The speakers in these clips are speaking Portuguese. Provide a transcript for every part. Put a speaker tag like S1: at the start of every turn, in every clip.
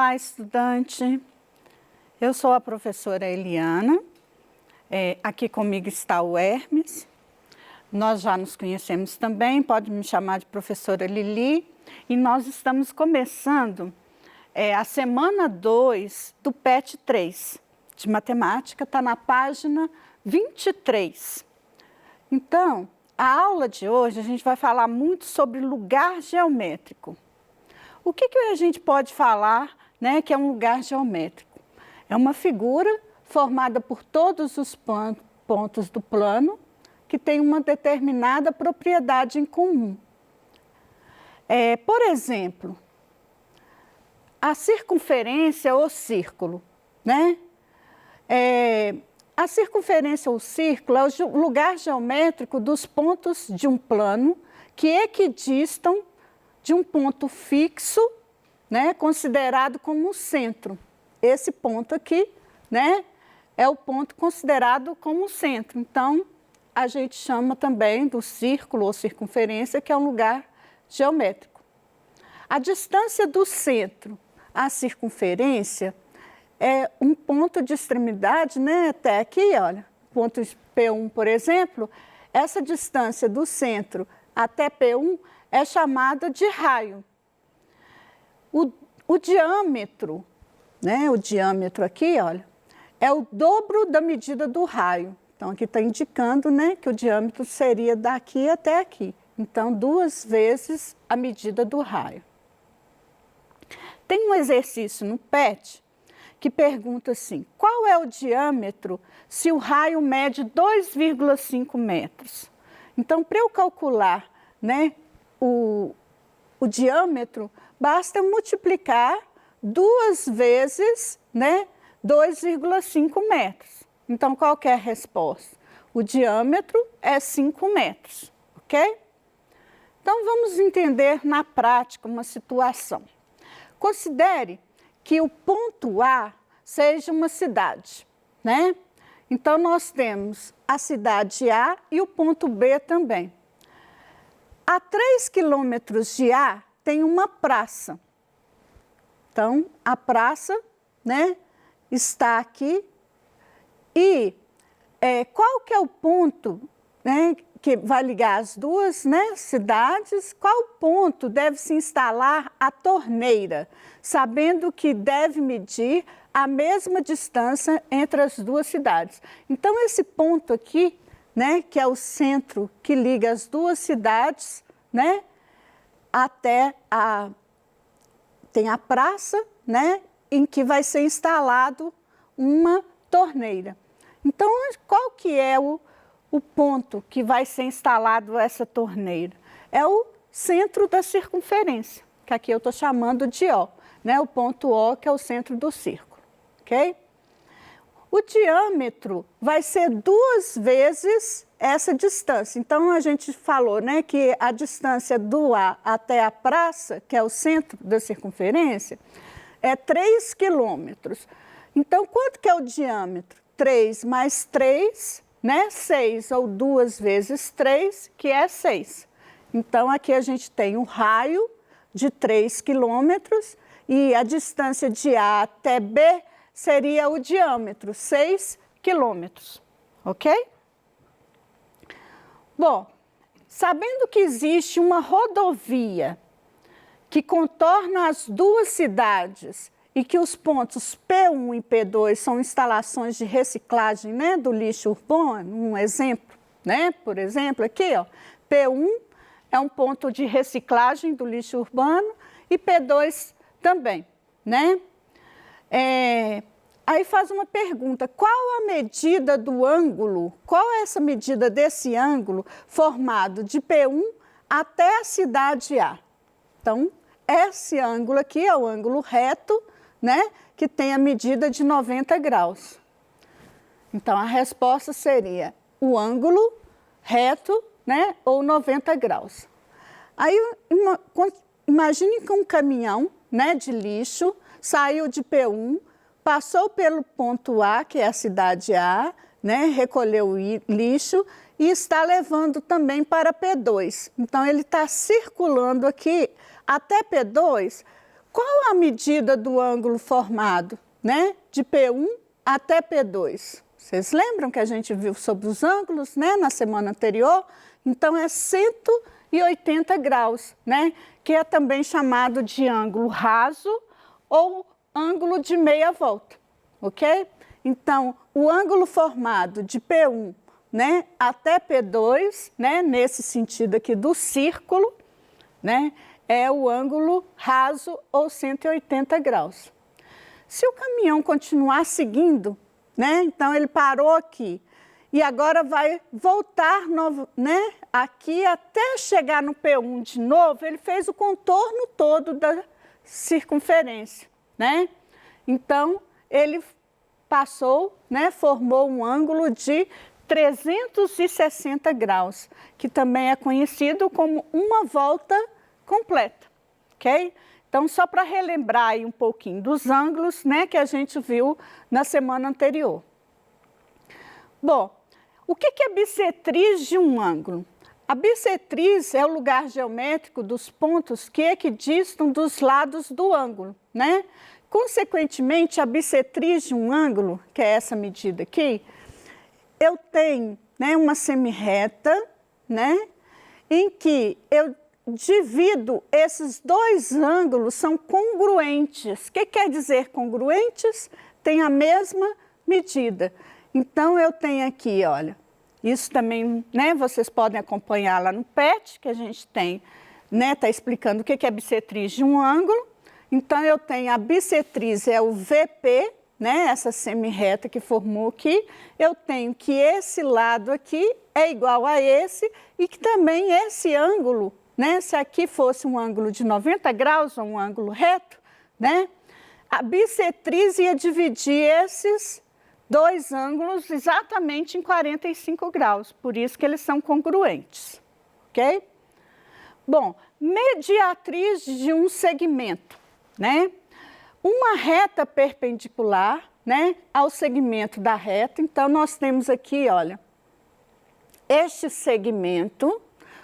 S1: Olá, estudante. Eu sou a professora Eliana. Aqui comigo está o Hermes. Nós já nos conhecemos também, pode me chamar de professora Lili. E nós estamos começando a semana 2 do PET 3 de matemática, está na página 23. Então, a aula de hoje a gente vai falar muito sobre lugar geométrico. O que a gente pode falar, né, que é um lugar geométrico? É uma figura formada por todos os pontos do plano que tem uma determinada propriedade em comum. Por exemplo, a circunferência ou círculo, né? A circunferência ou círculo é o lugar geométrico dos pontos de um plano que equidistam de um ponto fixo, né, considerado como o centro. Esse ponto aqui, né, é o ponto considerado como o centro. Então, a gente chama também do círculo ou circunferência, que é um lugar geométrico. A distância do centro à circunferência é um ponto de extremidade, né, até aqui, olha, ponto P1, por exemplo, essa distância do centro até P1 é chamada de raio. O diâmetro, né, o diâmetro aqui, olha, é o dobro da medida do raio. Então, aqui está indicando, né, que o diâmetro seria daqui até aqui. Então, 2 vezes a medida do raio. Tem um exercício no PET que pergunta assim, qual é o diâmetro se o raio mede 2,5 metros? Então, para eu calcular, né, o diâmetro, basta multiplicar 2 vezes, né, 2,5 metros. Então, qual que é a resposta? O diâmetro é 5 metros, ok? Então, vamos entender na prática uma situação. Considere que o ponto A seja uma cidade, né? Então, nós temos a cidade A e o ponto B também. A 3 quilômetros de A tem uma praça. Então, a praça, né, está aqui. E qual que é o ponto, né, que vai ligar as duas, né, cidades? Qual ponto deve se instalar a torneira, sabendo que deve medir a mesma distância entre as duas cidades? Então, esse ponto aqui, né, que é o centro que liga as duas cidades, né, tem a praça, né, em que vai ser instalado uma torneira. Então, qual que é o ponto que vai ser instalado essa torneira? É o centro da circunferência, que aqui eu estou chamando de O, né, o ponto O, que é o centro do círculo, ok? O diâmetro vai ser 2 vezes essa distância. Então, a gente falou, né, que a distância do A até a praça, que é o centro da circunferência, é 3 quilômetros. Então, quanto que é o diâmetro? 3 mais 3, né, 6, ou 2 vezes 3, que é 6. Então, aqui a gente tem um raio de 3 quilômetros e a distância de A até B seria o diâmetro, 6 quilômetros, ok? Bom, sabendo que existe uma rodovia que contorna as duas cidades e que os pontos P1 e P2 são instalações de reciclagem, né, do lixo urbano, um exemplo, né, por exemplo, aqui, ó, P1 é um ponto de reciclagem do lixo urbano e P2 também, né? Aí faz uma pergunta, qual a medida do ângulo, qual é essa medida desse ângulo formado de P1 até a cidade A? Então, esse ângulo aqui é o ângulo reto, né, que tem a medida de 90 graus. Então, a resposta seria o ângulo reto, né, ou 90 graus. Aí, imagine que um caminhão, né, de lixo saiu de P1, passou pelo ponto A, que é a cidade A, né, recolheu o lixo e está levando também para P2. Então, ele está circulando aqui até P2 Qual a medida do ângulo formado, né, de P1 até P2? Vocês lembram que a gente viu sobre os ângulos, né, na semana anterior? Então, é 180 graus, né, que é também chamado de ângulo raso ou ângulo de meia volta, ok? Então, o ângulo formado de P1, né, até P2, né, nesse sentido aqui do círculo, né, é o ângulo raso ou 180 graus. Se o caminhão continuar seguindo, né, então ele parou aqui e agora vai voltar novo, né, aqui até chegar no P1 de novo, ele fez o contorno todo da circunferência, né? Então, ele passou, né, formou um ângulo de 360 graus, que também é conhecido como uma volta completa, ok? Então, só para relembrar aí um pouquinho dos ângulos, né, que a gente viu na semana anterior. Bom, o que é bissetriz de um ângulo? A bissetriz é o lugar geométrico dos pontos que equidistam dos lados do ângulo, né? Consequentemente, a bissetriz de um ângulo, que é essa medida aqui, eu tenho, né, uma semirreta, né, em que eu divido esses dois ângulos, são congruentes. O que quer dizer congruentes? Tem a mesma medida. Então, eu tenho aqui, olha, isso também, né, vocês podem acompanhar lá no PET, que a gente tem, né, tá explicando o que é bissetriz de um ângulo. Então, eu tenho a bissetriz, é o VP, né, essa semirreta que formou aqui. Eu tenho que esse lado aqui é igual a esse e que também esse ângulo, né, se aqui fosse um ângulo de 90 graus ou um ângulo reto, né, a bissetriz ia dividir esses dois ângulos exatamente em 45 graus, por isso que eles são congruentes, ok? Bom, mediatriz de um segmento, né? Uma reta perpendicular, né, ao segmento da reta. Então, nós temos aqui, olha, este segmento.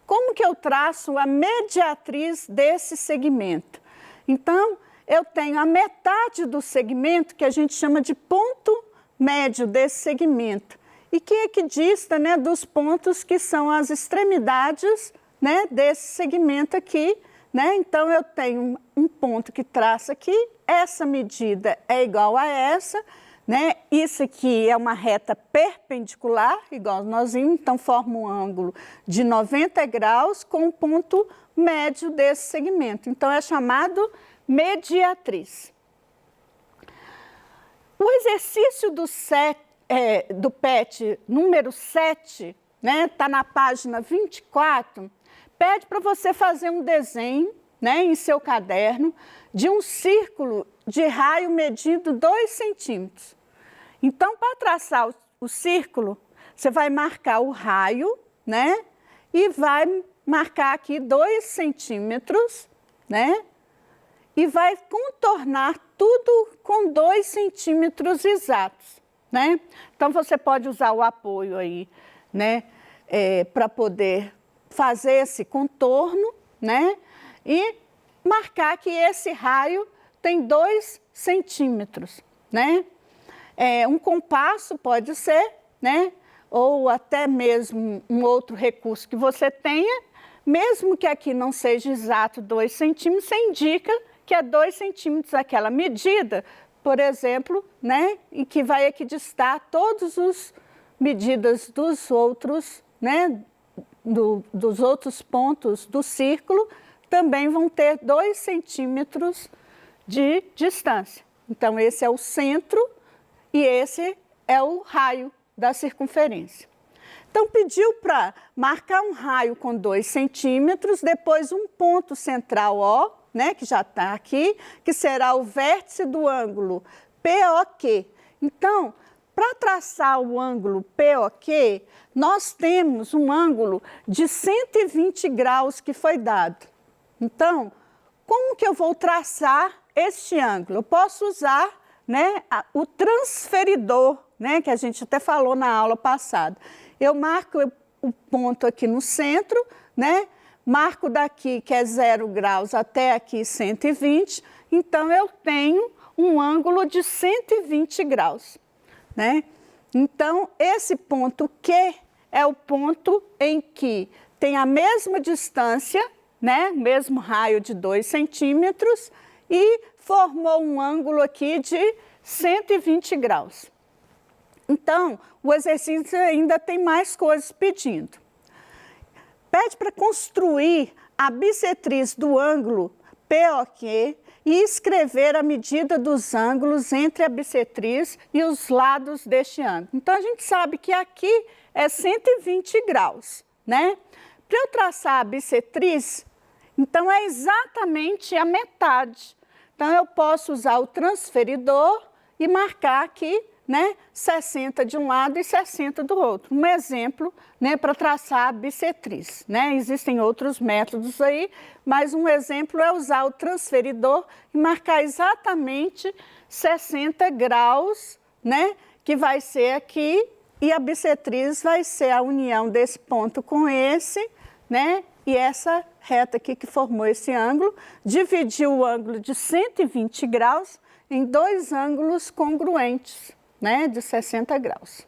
S1: Como que eu traço a mediatriz desse segmento? Então, eu tenho a metade do segmento, que a gente chama de ponto médio desse segmento, e que equidista, né, dos pontos que são as extremidades, né, desse segmento aqui, né? Então, eu tenho um ponto que traça aqui, essa medida é igual a essa, né? Isso aqui é uma reta perpendicular, igual nós vimos, então forma um ângulo de 90 graus com o ponto médio desse segmento. Então, é chamado mediatriz. O exercício do PET número 7, né, está na página 24, pede para você fazer um desenho, né, em seu caderno de um círculo de raio medindo 2 centímetros. Então, para traçar o círculo, você vai marcar o raio, né, e vai marcar aqui 2 centímetros, né, e vai contornar tudo com 2 centímetros exatos, né? Então, você pode usar o apoio aí, né, para poder fazer esse contorno, né, e marcar que esse raio tem 2 centímetros, né? Um compasso pode ser, né, ou até mesmo um outro recurso que você tenha, mesmo que aqui não seja exato 2 centímetros, você indica que é 2 centímetros aquela medida, por exemplo, né, e que vai equidistar todas as medidas dos outros, né, dos outros pontos do círculo, também vão ter 2 centímetros de distância. Então, esse é o centro e esse é o raio da circunferência. Então, pediu para marcar um raio com 2 centímetros, depois um ponto central O, né, que já está aqui, que será o vértice do ângulo POQ. Então, para traçar o ângulo POQ, nós temos um ângulo de 120 graus que foi dado. Então, como que eu vou traçar este ângulo? Eu posso usar, né, o transferidor, né, que a gente até falou na aula passada. Eu marco o ponto aqui no centro, né, marco daqui que é 0 graus até aqui 120, então eu tenho um ângulo de 120 graus, né? Então, esse ponto Q é o ponto em que tem a mesma distância, né? Mesmo raio de 2 centímetros e formou um ângulo aqui de 120 graus. Então, o exercício ainda tem mais coisas pedindo. Pede para construir a bissetriz do ângulo POQ e escrever a medida dos ângulos entre a bissetriz e os lados deste ângulo. Então, a gente sabe que aqui é 120 graus, né? Para eu traçar a bissetriz, então é exatamente a metade. Então, eu posso usar o transferidor e marcar aqui, né, 60 de um lado e 60 do outro. Um exemplo, né, para traçar a bissetriz, né? Existem outros métodos aí, mas um exemplo é usar o transferidor e marcar exatamente 60 graus, né, que vai ser aqui, e a bissetriz vai ser a união desse ponto com esse, né, e essa reta aqui que formou esse ângulo, dividiu o ângulo de 120 graus em dois ângulos congruentes, né, de 60 graus.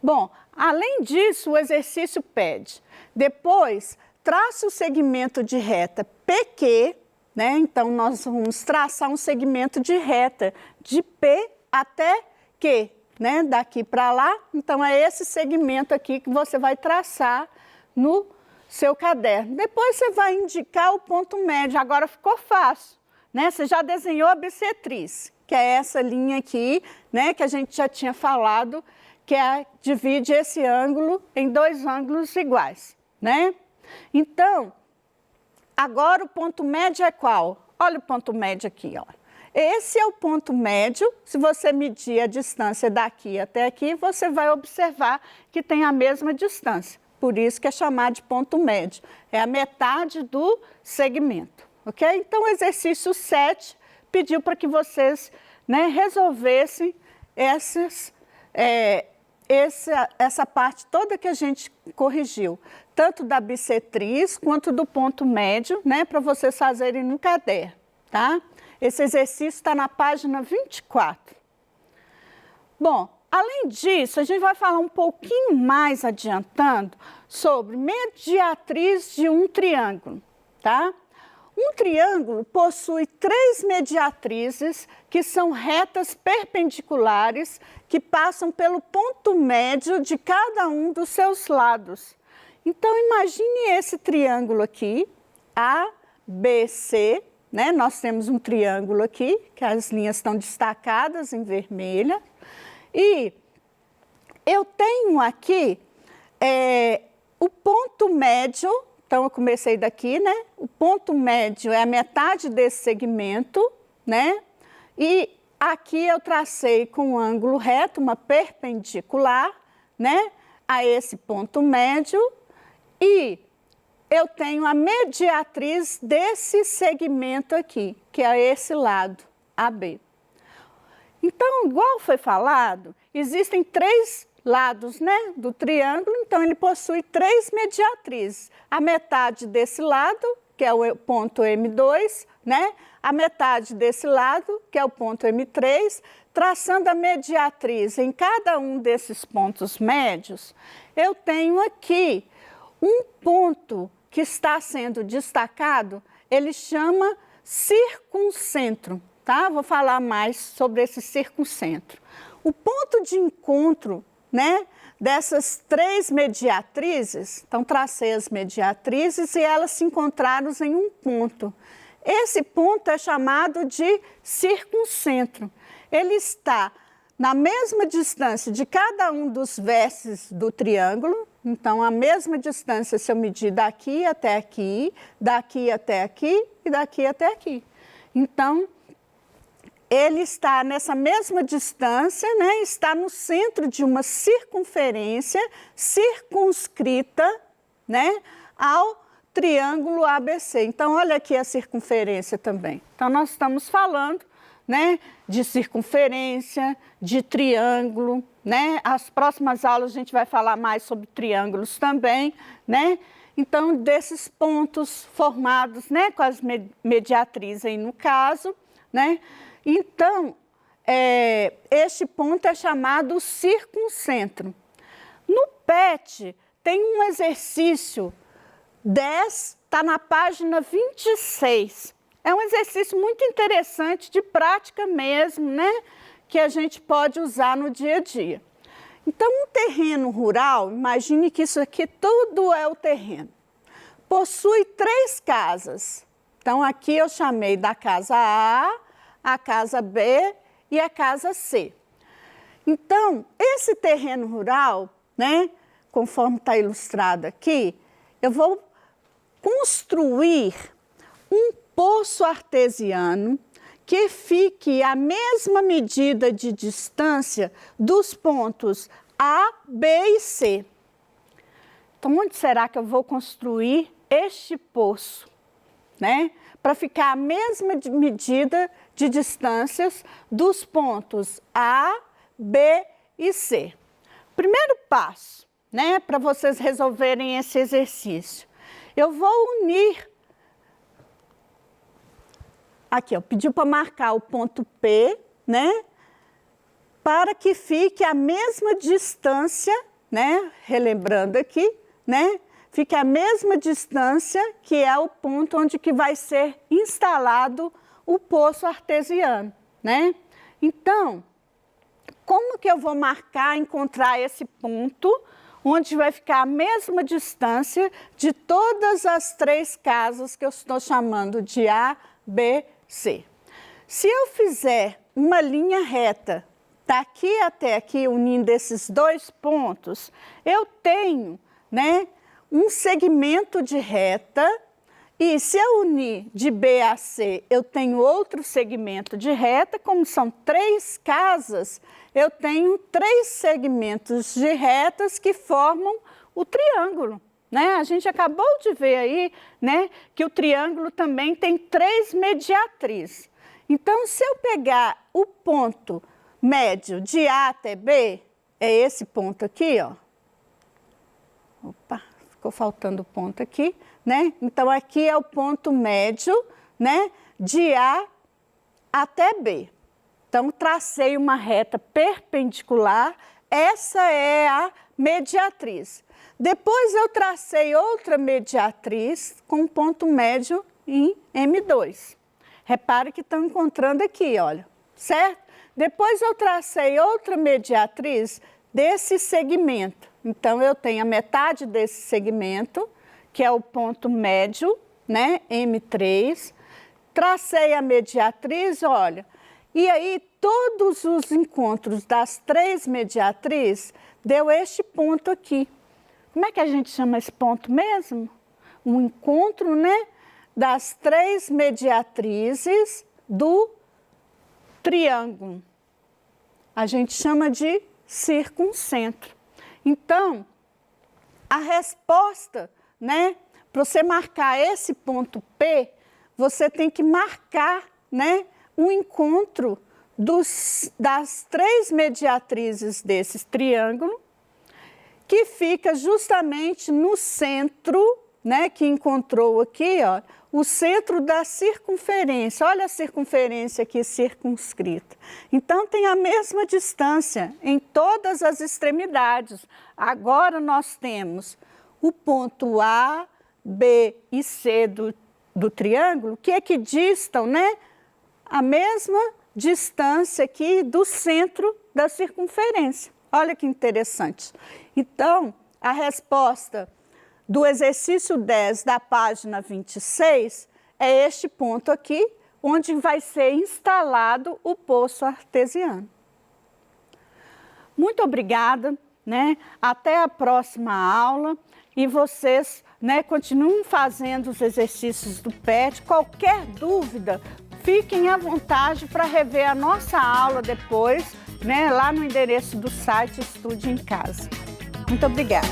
S1: Bom, além disso, o exercício pede, depois, trace o segmento de reta PQ, né, então nós vamos traçar um segmento de reta de P até Q, né, daqui para lá, então é esse segmento aqui que você vai traçar no seu caderno. Depois você vai indicar o ponto médio, agora ficou fácil, né, você já desenhou a bissetriz, que é essa linha aqui, né, que a gente já tinha falado, que divide esse ângulo em dois ângulos iguais, né? Então, agora o ponto médio é qual? Olha o ponto médio aqui, ó. Esse é o ponto médio. Se você medir a distância daqui até aqui, você vai observar que tem a mesma distância. Por isso que é chamado de ponto médio. É a metade do segmento, ok? Então, o exercício 7 pediu para que vocês, né, resolvessem essa parte toda que a gente corrigiu, tanto da bissetriz quanto do ponto médio, né, para vocês fazerem no caderno, tá? Esse exercício está na página 24. Bom, além disso, a gente vai falar um pouquinho mais adiantando sobre mediatriz de um triângulo, tá? Um triângulo possui 3 mediatrizes que são retas perpendiculares que passam pelo ponto médio de cada um dos seus lados. Então, imagine esse triângulo aqui, ABC, né? Nós temos um triângulo aqui, que as linhas estão destacadas em vermelha. E eu tenho aqui o ponto médio. Então, eu comecei daqui, né? O ponto médio é a metade desse segmento, né? E aqui eu tracei com um ângulo reto, uma perpendicular, né? A esse ponto médio. E eu tenho a mediatriz desse segmento aqui, que é esse lado, AB. Então, igual foi falado, existem 3 lados, né, do triângulo, então ele possui 3 mediatrizes. A metade desse lado, que é o ponto M2, né, a metade desse lado, que é o ponto M3, traçando a mediatriz em cada um desses pontos médios, eu tenho aqui um ponto que está sendo destacado, ele chama circuncentro, tá? Vou falar mais sobre esse circuncentro. O ponto de encontro, né, dessas 3 mediatrizes, então tracei as mediatrizes e elas se encontraram em um ponto. Esse ponto é chamado de circuncentro. Ele está na mesma distância de cada um dos vértices do triângulo, então a mesma distância se eu medir daqui até aqui, daqui até aqui e daqui até aqui. Então, ele está nessa mesma distância, né? Está no centro de uma circunferência circunscrita, né, ao triângulo ABC. Então, olha aqui a circunferência também. Então, nós estamos falando, né, de circunferência, de triângulo, né? As próximas aulas a gente vai falar mais sobre triângulos também, né? Então, desses pontos formados, né, com as mediatrizes aí no caso, né? Então, este ponto é chamado circuncentro. No PET, tem um exercício 10, está na página 26. É um exercício muito interessante, de prática mesmo, né? Que a gente pode usar no dia a dia. Então, um terreno rural, imagine que isso aqui tudo é o terreno, possui 3 casas. Então, aqui eu chamei da casa a casa B e a casa C. Então, esse terreno rural, né, conforme está ilustrado aqui, eu vou construir um poço artesiano que fique a mesma medida de distância dos pontos A, B e C. Então, onde será que eu vou construir este poço, né? Para ficar a mesma medida de distâncias dos pontos A, B e C. Primeiro passo, né, para vocês resolverem esse exercício. Eu vou unir. Aqui, ó, pediu para marcar o ponto P, né? Para que fique a mesma distância, né? Relembrando aqui, né? Fique a mesma distância que é o ponto onde que vai ser instalado o poço artesiano, né? Então, como que eu vou marcar, encontrar esse ponto onde vai ficar a mesma distância de todas as 3 casas que eu estou chamando de A, B, C? Se eu fizer uma linha reta daqui até aqui, unindo esses 2 pontos, eu tenho, né, um segmento de reta, e se eu unir de B a C, eu tenho outro segmento de reta. Como são 3 casas, eu tenho 3 segmentos de retas que formam o triângulo, né? A gente acabou de ver aí, né, que o triângulo também tem 3 mediatrizes. Então, se eu pegar o ponto médio de A até B, é esse ponto aqui, ó. Opa, ficou faltando o ponto aqui, né? Então, aqui é o ponto médio, né, de A até B. Então, tracei uma reta perpendicular, essa é a mediatriz. Depois, eu tracei outra mediatriz com ponto médio em M2. Repare que estão encontrando aqui, olha, certo? Depois, eu tracei outra mediatriz desse segmento. Então, eu tenho a metade desse segmento, que é o ponto médio, né, M3. Tracei a mediatriz, olha, e aí todos os encontros das 3 mediatrizes deu este ponto aqui. Como é que a gente chama esse ponto mesmo? Um encontro, né, das 3 mediatrizes do triângulo. A gente chama de circuncentro. Então, a resposta, né, para você marcar esse ponto P, você tem que marcar, né, o encontro das 3 mediatrizes desse triângulo, que fica justamente no centro, né, que encontrou aqui, ó, o centro da circunferência. Olha a circunferência aqui circunscrita. Então, tem a mesma distância em todas as extremidades. Agora, nós temos o ponto A, B e C do triângulo, que distam, né, a mesma distância aqui do centro da circunferência. Olha que interessante. Então, a resposta do exercício 10 da página 26 é este ponto aqui, onde vai ser instalado o poço artesiano. Muito obrigada, né? Até a próxima aula, e vocês, né, continuem fazendo os exercícios do PET. Qualquer dúvida, fiquem à vontade para rever a nossa aula depois, né, lá no endereço do site Estude em Casa. Muito obrigada.